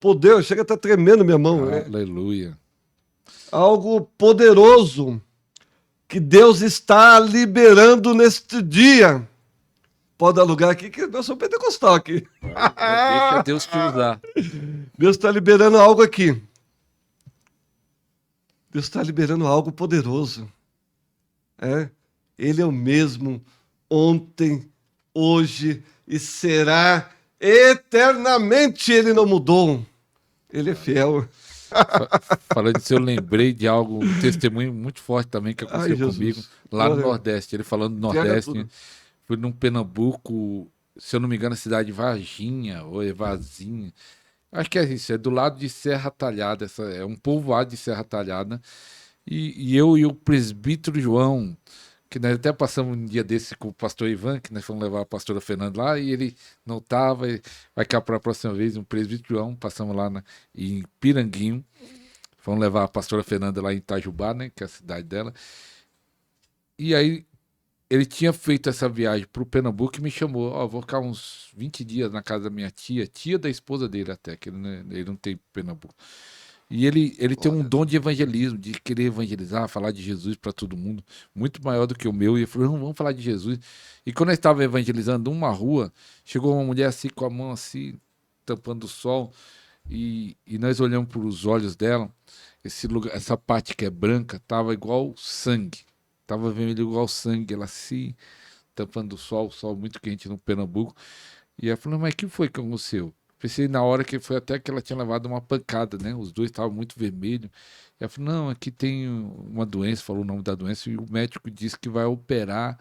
poder, chega a estar tremendo minha mão, né? Aleluia. Algo poderoso que Deus está liberando neste dia. Pode dar lugar aqui, que nós somos pentecostal aqui. Deixa Deus te usar. Deus está liberando algo aqui. Deus está liberando algo poderoso. Ele é o mesmo ontem, hoje e será eternamente. Ele não mudou. Ele é fiel. Falando disso, eu lembrei de algo, um testemunho muito forte também que aconteceu comigo lá no Nordeste. Ele falando do Nordeste, fui num Pernambuco, se eu não me engano, a cidade de Varginha ou Vazinha. Acho que é isso, é do lado de Serra Talhada, é um povoado de Serra Talhada. E eu e o presbítero João, que nós até passamos um dia desse com o pastor Ivan, que nós fomos levar a pastora Fernanda lá, e ele não estava, vai cá para a próxima vez, um presbítero João, passamos lá em Piranguinho, fomos levar a pastora Fernanda lá em Itajubá, né, que é a cidade dela, e aí ele tinha feito essa viagem para o Pernambuco e me chamou, vou ficar uns 20 dias na casa da minha tia da esposa dele até, que ele não tem Pernambuco. E ele tem um dom de evangelismo, de querer evangelizar, falar de Jesus para todo mundo, muito maior do que o meu. E ele falou, vamos falar de Jesus. E quando eu estava evangelizando uma rua, chegou uma mulher assim, com a mão assim, tampando o sol, e nós olhamos para os olhos dela, essa parte que é branca, estava igual sangue. Estava vermelho igual sangue, ela assim, tampando o sol muito quente no Pernambuco. E ela falou, mas o que foi que aconteceu? Pensei na hora que foi até que ela tinha levado uma pancada, né? Os dois estavam muito vermelhos. Ela falou, não, aqui tem uma doença, falou o nome da doença, e o médico disse que vai operar,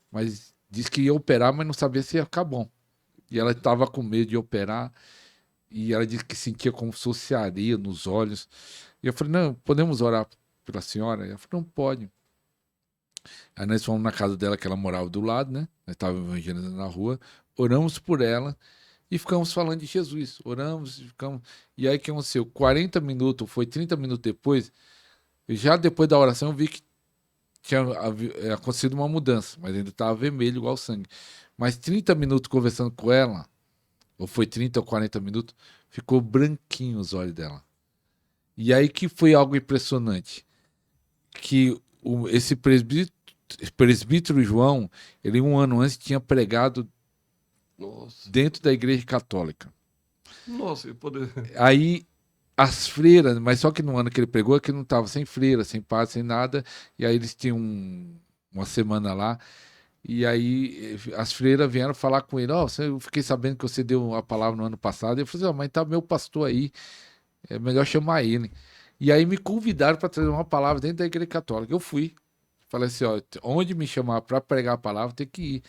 mas disse que ia operar, mas não sabia se ia ficar bom. E ela estava com medo de operar, e ela disse que sentia como se fosse areia nos olhos. E eu falei, não, podemos orar pela senhora? Ela falou, não pode. Aí nós fomos na casa dela, que ela morava do lado, né? Nós estávamos evangelizando na rua, oramos por ela, e ficamos falando de Jesus, oramos, ficamos. E aí o que aconteceu? 40 minutos, foi 30 minutos depois, já depois da oração eu vi que tinha acontecido uma mudança, mas ainda estava vermelho igual sangue. Mas 30 minutos conversando com ela, ou foi 30 ou 40 minutos, ficou branquinho os olhos dela. E aí que foi algo impressionante, que esse presbítero João, ele um ano antes tinha pregado dentro da igreja católica. Nossa, poder. Aí as freiras, mas só que no ano que ele pregou, que não estava sem freira, sem padre, sem nada, e aí eles tinham uma semana lá, e aí as freiras vieram falar com ele, eu fiquei sabendo que você deu a palavra no ano passado, e eu falei, mas tá meu pastor aí, é melhor chamar ele. E aí me convidaram para trazer uma palavra dentro da igreja católica. Eu fui, falei assim, onde me chamar para pregar a palavra, tem que ir.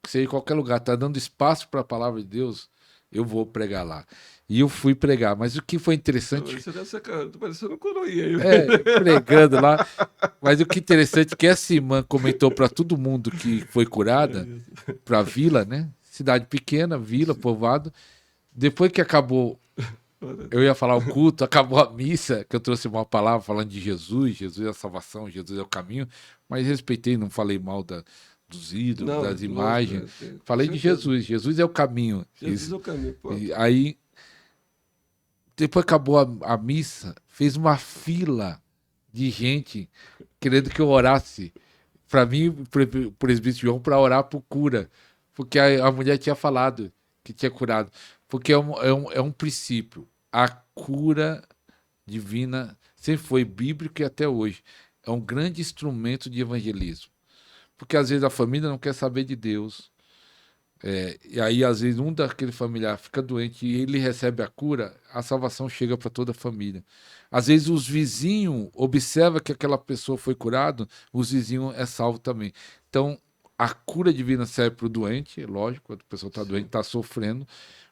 Seja em qualquer lugar, tá dando espaço para a palavra de Deus, eu vou pregar lá. E eu fui pregar, mas o que foi interessante... Você deve ser, tô parecendo um coroinha aí. Pregando lá. Mas o que interessante é que essa irmã comentou para todo mundo que foi curada, para a vila, né? Cidade pequena, vila, povoado. Depois que acabou, eu ia falar o culto, acabou a missa, que eu trouxe uma palavra falando de Jesus, Jesus é a salvação, Jesus é o caminho, mas respeitei, não falei mal dos ídolos, das imagens. Falei de Jesus, Jesus é o caminho. Jesus é o caminho, pô. E aí, depois acabou a missa, fez uma fila de gente querendo que eu orasse para mim, o presbítero João, para orar por cura, porque a mulher tinha falado que tinha curado, porque é um princípio, a cura divina sempre foi bíblico e até hoje é um grande instrumento de evangelismo, porque às vezes a família não quer saber de Deus, e aí às vezes um daquele familiar fica doente e ele recebe a cura, a salvação chega para toda a família. Às vezes os vizinhos observam que aquela pessoa foi curada, os vizinhos é salvo também. Então a cura divina serve para o doente, lógico, quando a pessoa está doente, está sofrendo,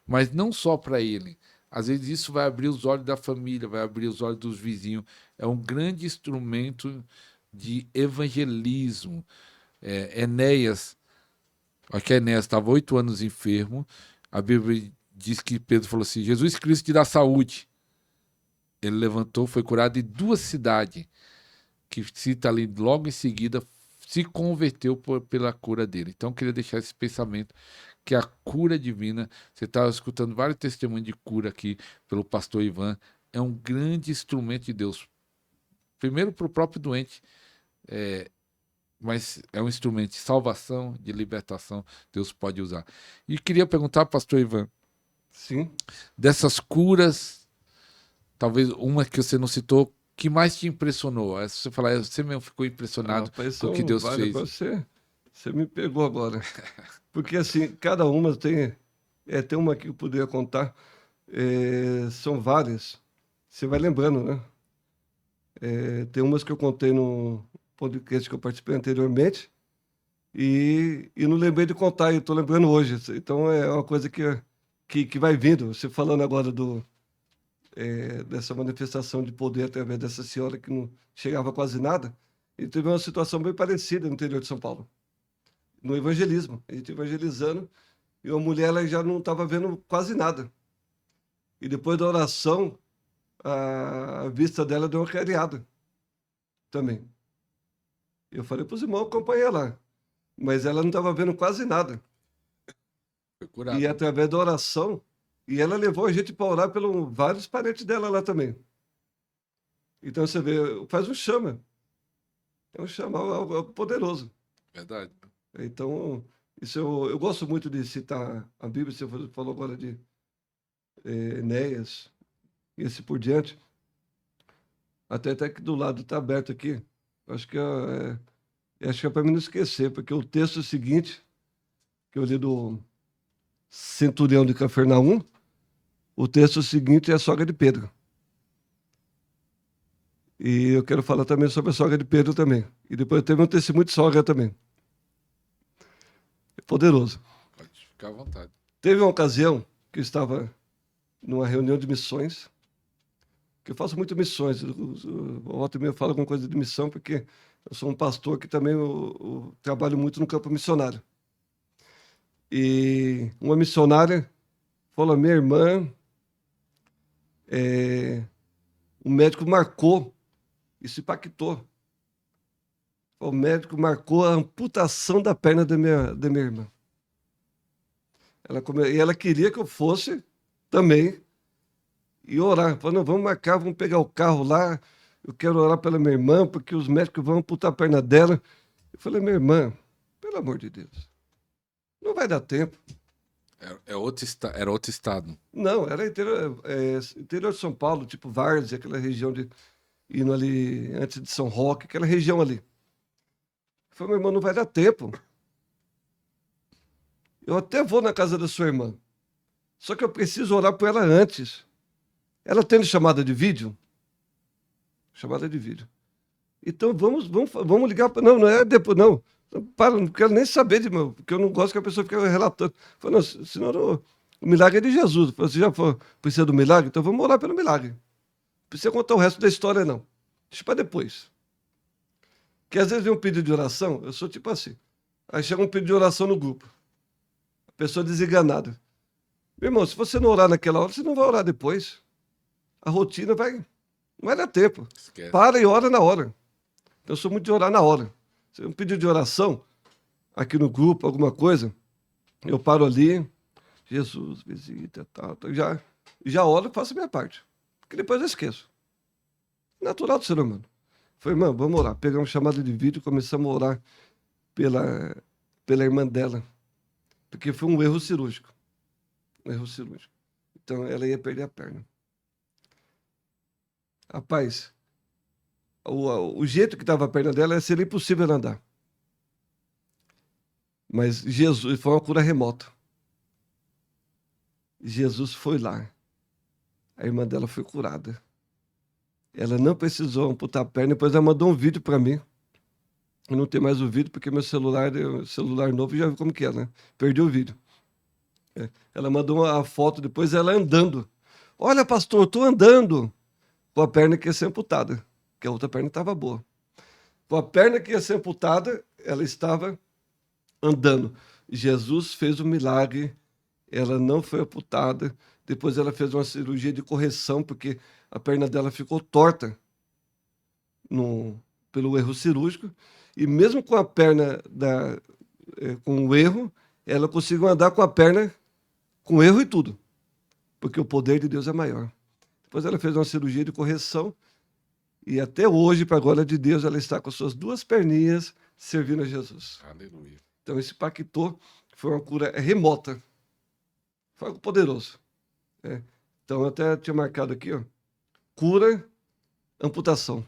mas não só para ele. Às vezes isso vai abrir os olhos da família, vai abrir os olhos dos vizinhos. É um grande instrumento de evangelismo. Enéas, acho que Enéas estava 8 anos enfermo. A Bíblia diz que Pedro falou assim, Jesus Cristo te dá saúde. Ele levantou, foi curado, e 2 cidades, que cita ali logo em seguida, se converteu pela cura dele. Então, eu queria deixar esse pensamento, que é a cura divina. Você está escutando vários testemunhos de cura aqui pelo pastor Ivan. É um grande instrumento de Deus. Primeiro para o próprio doente, mas é um instrumento de salvação, de libertação, Deus pode usar. E queria perguntar, pastor Ivan, Sim. dessas curas, talvez uma que você não citou, que mais te impressionou? Você falar, você mesmo ficou impressionado com o que Deus fez. Você me pegou agora. Porque assim, cada uma tem uma que eu poderia contar, são várias. Você vai lembrando, né? Tem umas que eu contei no podcast que eu participei anteriormente e não lembrei de contar, e estou lembrando hoje. Então é uma coisa que vai vindo. Você falando agora dessa manifestação de poder através dessa senhora que não chegava a quase nada, e teve uma situação bem parecida no interior de São Paulo, no evangelismo. A gente evangelizando e a mulher ela já não estava vendo quase nada. E depois da oração, a vista dela deu uma clareada também. Eu falei para os irmãos acompanhar lá, mas ela não estava vendo quase nada. Foi curado. E através da oração, e ela levou a gente para orar pelos vários parentes dela lá também. Então você vê, faz um chama. É um chama, algo poderoso. Verdade. Então, isso eu gosto muito de citar a Bíblia. Você falou agora de Enéas e assim por diante. Até que do lado está aberto aqui. Acho que é para mim não esquecer, porque o texto seguinte, que eu li do Centurião de Cafarnaum, o texto seguinte é a sogra de Pedro. E eu quero falar também sobre a sogra de Pedro também. E depois teve um testemunho de sogra também. É poderoso. Pode ficar à vontade. Teve uma ocasião que eu estava numa reunião de missões, que eu faço muito missões. Volta e meia eu falo alguma coisa de missão, porque eu sou um pastor que também eu trabalho muito no campo missionário. E uma missionária falou: minha irmã, o médico marcou, isso impactou. O médico marcou a amputação da perna da minha irmã. E ela queria que eu fosse também e orar. Falou: não, vamos marcar, vamos pegar o carro lá, eu quero orar pela minha irmã, porque os médicos vão amputar a perna dela. Eu falei: minha irmã, pelo amor de Deus, não vai dar tempo. Era outro estado. Não, era interior de São Paulo, tipo Várzea, aquela região indo ali antes de São Roque, aquela região ali. Eu falei: meu irmão, não vai dar tempo. Eu até vou na casa da sua irmã, só que eu preciso orar por ela antes. Ela tendo chamada de vídeo? Chamada de vídeo. Então vamos ligar para. Não é depois, não. Para, não quero nem saber porque eu não gosto que a pessoa fique relatando. Falei: não, senão o milagre é de Jesus. Você já precisa do milagre? Então vamos orar pelo milagre. Não precisa contar o resto da história, não. Deixa para depois. Porque às vezes vem um pedido de oração, eu sou tipo assim. Aí chega um pedido de oração no grupo. A pessoa desenganada. Meu irmão, se você não orar naquela hora, você não vai orar depois. A rotina não vai dar tempo. Esquece. Para e ora na hora. Então, eu sou muito de orar na hora. Se um pedido de oração aqui no grupo, alguma coisa, eu paro ali, Jesus, visita, tal. Já oro e faço a minha parte. Porque depois eu esqueço. Natural do ser humano. Falei: irmão, vamos orar. Pegamos chamada de vídeo e começamos a orar pela irmã dela. Porque foi um erro cirúrgico. Um erro cirúrgico. Então, ela ia perder a perna. Rapaz, o jeito que estava a perna dela seria impossível andar. Mas Jesus, foi uma cura remota. Jesus foi lá. A irmã dela foi curada. Ela não precisou amputar a perna, depois ela mandou um vídeo para mim. Eu não tenho mais o vídeo, porque meu celular novo, já viu como que é, né? Perdi o vídeo. Ela mandou a foto, depois ela andando. Olha, pastor, estou andando. Com a perna que ia ser amputada, que a outra perna estava boa. Com a perna que ia ser amputada, ela estava andando. Jesus fez um milagre, ela não foi amputada. Depois ela fez uma cirurgia de correção, porque a perna dela ficou torta pelo erro cirúrgico. E mesmo com a perna com o erro, ela conseguiu andar com a perna com erro e tudo, porque o poder de Deus é maior. Depois ela fez uma cirurgia de correção e até hoje, para a glória de Deus, ela está com suas duas perninhas servindo a Jesus. Aleluia. Então isso impactou, foi uma cura remota. Foi algo poderoso. Então eu até tinha marcado aqui, ó, cura, amputação.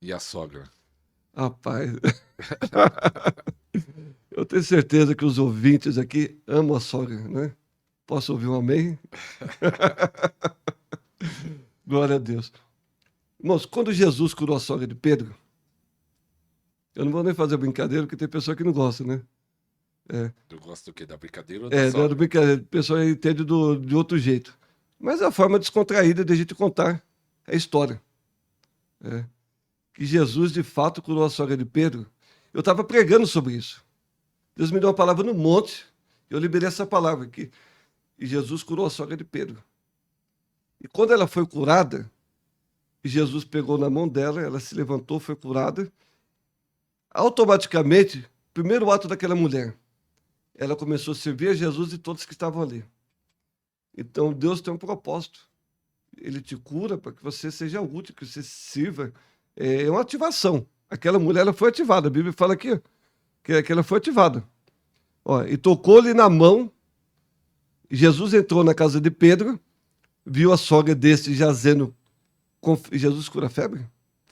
E a sogra? Rapaz, eu tenho certeza que os ouvintes aqui amam a sogra, né? Posso ouvir um amém? Glória a Deus. Irmãos, quando Jesus curou a sogra de Pedro, eu não vou nem fazer brincadeira, porque tem pessoa que não gosta, né? Tu gosta do quê? Da brincadeira ou da sogra? Da brincadeira. A pessoa entende de outro jeito. Mas é a forma descontraída de a gente contar a história. Que Jesus, de fato, curou a sogra de Pedro. Eu estava pregando sobre isso. Deus me deu uma palavra no monte, eu liberei essa palavra aqui. E Jesus curou a sogra de Pedro. E quando ela foi curada, e Jesus pegou na mão dela, ela se levantou, foi curada. Automaticamente, primeiro ato daquela mulher, ela começou a servir a Jesus e todos que estavam ali. Então, Deus tem um propósito. Ele te cura para que você seja útil, que você sirva. É uma ativação. Aquela mulher ela foi ativada. A Bíblia fala aqui que ela foi ativada. E tocou-lhe na mão. Jesus entrou na casa de Pedro, viu a sogra deste jazendo. Jesus cura a febre?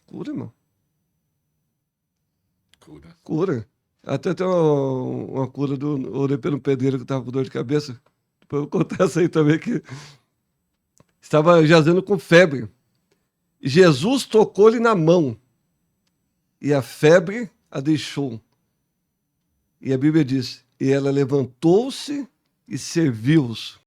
Cura, irmão. Cura. Até tem uma cura do. Orei pelo pedreiro que estava com dor de cabeça. Depois eu vou contar essa aí também, que estava jazendo com febre. Jesus tocou-lhe na mão e a febre a deixou. E a Bíblia diz: e ela levantou-se e serviu-os.